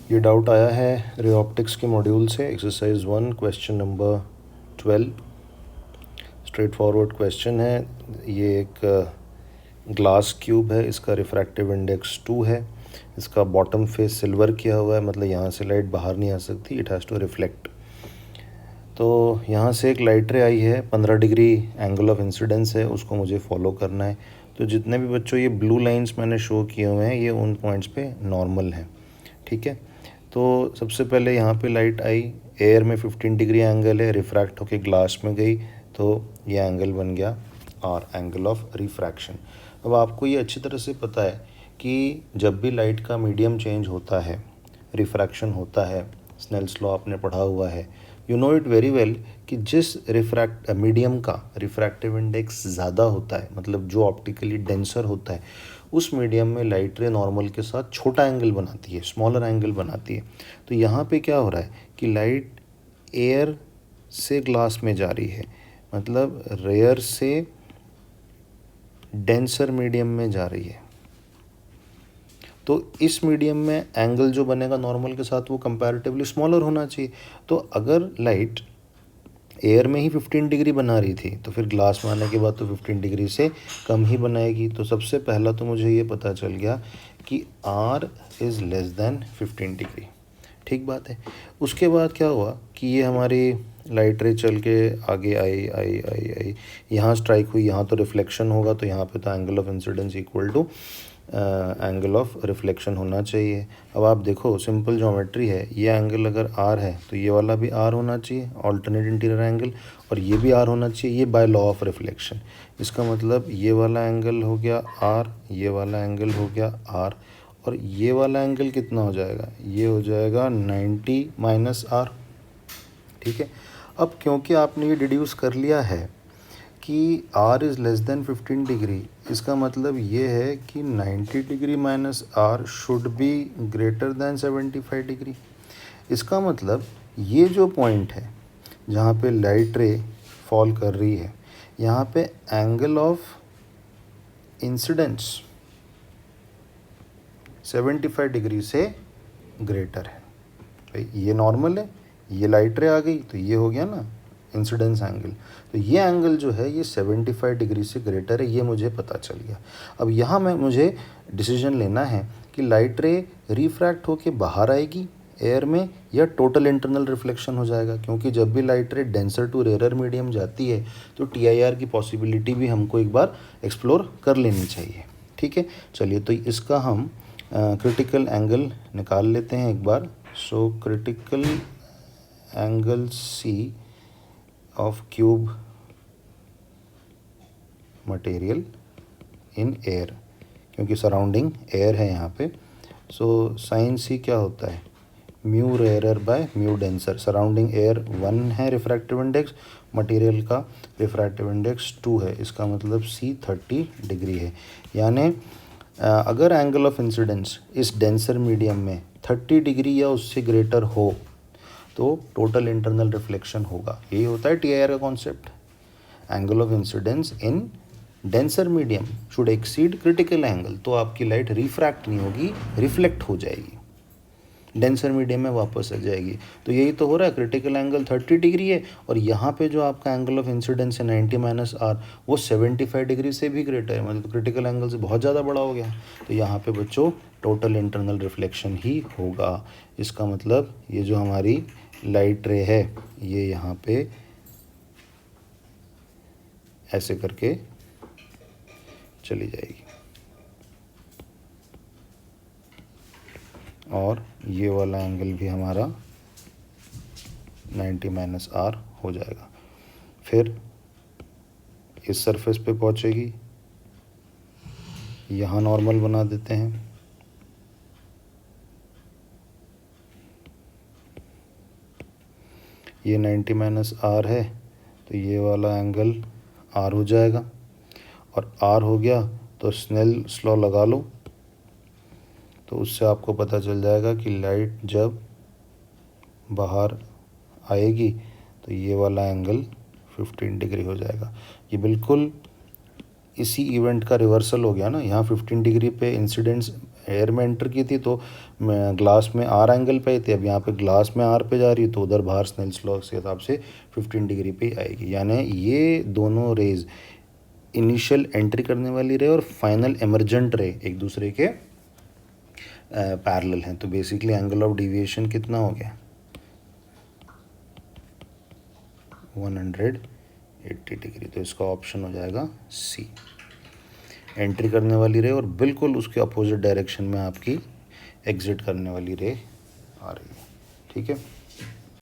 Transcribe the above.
ये डाउट आया है रे ऑप्टिक्स के मॉड्यूल से, exercise 1 question number 12। Straight forward question है। ये एक ग्लास क्यूब है, इसका रिफ्रैक्टिव इंडेक्स 2 है। इसका बॉटम फेस सिल्वर किया हुआ है, मतलब यहाँ से लाइट बाहर नहीं आ सकती, इट हैज़ टू रिफ्लेक्ट। तो यहाँ से एक लाइट रे आई है, 15 डिग्री एंगल ऑफ इंसिडेंस है, उसको मुझे फॉलो करना है। तो जितने भी बच्चों ये ब्लू लाइंस मैंने शो किए हुए हैं, ये उन पॉइंट्स पे नॉर्मल हैं, ठीक है। तो सबसे पहले यहाँ पे लाइट आई, एयर में 15 डिग्री एंगल है, रिफ्रैक्ट होके ग्लास में गई, तो ये एंगल बन गया आर, एंगल ऑफ रिफ्रैक्शन। अब आपको ये अच्छी तरह से पता है कि जब भी लाइट का मीडियम चेंज होता है, रिफ्रैक्शन होता है, स्नेल्स लॉ आपने पढ़ा हुआ है, you know it very well कि जिस मीडियम का रिफ्रैक्टिव इंडेक्स ज़्यादा होता है, मतलब जो ऑप्टिकली डेंसर होता है, उस मीडियम में लाइट रे नॉर्मल के साथ छोटा एंगल बनाती है, स्मॉलर एंगल बनाती है। तो यहाँ पे क्या हो रहा है कि लाइट एयर से ग्लास में जा रही है, मतलब रेयर से डेंसर मीडियम में जा रही है। तो इस मीडियम में एंगल जो बनेगा नॉर्मल के साथ वो कंपैरेटिवली स्मॉलर होना चाहिए। तो अगर लाइट एयर में ही 15 डिग्री बना रही थी, तो फिर ग्लास में आने के बाद तो 15 डिग्री से कम ही बनाएगी। तो सबसे पहला तो मुझे ये पता चल गया कि R is less than 15 degree, ठीक बात है। उसके बाद क्या हुआ कि ये हमारी लाइट रे चल के आगे आई आई आई आई, यहाँ स्ट्राइक हुई, यहाँ तो रिफ्लेक्शन होगा, तो यहाँ पे तो angle of incidence equal to angle of reflection होना चाहिए। अब आप देखो, सिंपल ज्योमेट्री है, ये एंगल अगर आर है तो ये वाला भी आर होना चाहिए, ऑल्टरनेट इंटीरियर एंगल, और ये भी आर होना चाहिए, ये बाय लॉ ऑफ रिफ्लेक्शन। इसका मतलब ये वाला एंगल हो गया आर, ये वाला एंगल हो गया आर, और ये वाला एंगल कितना हो जाएगा, ये हो जाएगा 90 माइनस आर, ठीक है। अब क्योंकि आपने ये डिड्यूस कर लिया है कि R is less than 15 degree, इसका मतलब ये है कि 90 degree minus R should be greater than 75 degree. इसका मतलब ये जो पॉइंट है जहाँ पे लाइट रे फॉल कर रही है, यहाँ पे एंगल ऑफ इंसिडेंस 75 डिग्री से ग्रेटर है। भाई ये नॉर्मल है, ये लाइट रे आ गई तो ये हो गया ना इंसिडेंस एंगल, तो ये एंगल जो है ये 75 डिग्री से ग्रेटर है, ये मुझे पता चल गया। अब यहाँ में मुझे डिसीजन लेना है कि लाइट रे रिफ्रैक्ट होके बाहर आएगी एयर में या टोटल इंटरनल रिफ्लेक्शन हो जाएगा, क्योंकि जब भी लाइट रे डेंसर टू रेयर मीडियम जाती है तो TIR की पॉसिबिलिटी भी हमको एक बार एक्सप्लोर कर लेनी चाहिए, ठीक है। चलिए, तो इसका हम क्रिटिकल एंगल निकाल लेते हैं एक बार। So critical angle C of cube material in air, क्योंकि सराउंडिंग एयर है यहाँ पे। सो साइन C क्या होता है, mu rare by mu denser. Surrounding air 1 है रिफ्रैक्टिव इंडेक्स, मटेरियल का रिफ्रैक्टिव इंडेक्स 2 है, इसका मतलब C 30 डिग्री है। यानी अगर एंगल ऑफ इंसिडेंस इस डेंसर मीडियम में 30 डिग्री या उससे ग्रेटर हो तो टोटल इंटरनल रिफ्लेक्शन होगा। यही होता है TIR का concept. Angle of incidence in denser medium should exceed critical angle, तो आपकी लाइट रिफ्रैक्ट नहीं होगी, रिफ्लेक्ट हो जाएगी, डेंसर मीडियम में वापस आ जाएगी। तो यही तो हो रहा है, क्रिटिकल एंगल 30 डिग्री है और यहाँ पे जो आपका एंगल ऑफ इंसिडेंस है 90 माइनस आर, वो 75 डिग्री से भी ग्रेटर है, मतलब क्रिटिकल एंगल से बहुत ज़्यादा बड़ा हो गया। तो यहाँ पे बच्चों टोटल इंटरनल रिफ्लेक्शन ही होगा। इसका मतलब ये जो हमारी लाइट रे है ये यहाँ पे ऐसे करके चली जाएगी और ये वाला एंगल भी हमारा 90 माइनस आर हो जाएगा। फिर इस सरफेस पे पहुँचेगी, यहाँ नॉर्मल बना देते हैं, ये 90 माइनस आर है तो ये वाला एंगल आर हो जाएगा, और आर हो गया तो स्नेल्स लॉ लगा लो, तो उससे आपको पता चल जाएगा कि लाइट जब बाहर आएगी तो ये वाला एंगल 15 डिग्री हो जाएगा। ये बिल्कुल इसी इवेंट का रिवर्सल हो गया ना, यहाँ 15 डिग्री पे इंसिडेंस एयर में एंटर की थी तो ग्लास में आर एंगल पे थी, अब यहाँ पे ग्लास में आर पे जा रही है तो उधर बाहर स्नेल्स लॉ के हिसाब से 15 डिग्री पे ही आएगी। यानी ये दोनों रेज इनिशियल एंट्री करने वाली रे और फाइनल एमर्जेंट रे एक दूसरे के पैरेलल हैं। तो बेसिकली एंगल ऑफ डिविएशन कितना हो गया 180 डिग्री। तो इसका ऑप्शन हो जाएगा सी, एंट्री करने वाली रे और बिल्कुल उसके अपोजिट डायरेक्शन में आपकी एग्जिट करने वाली रे आ रही है। ठीक है।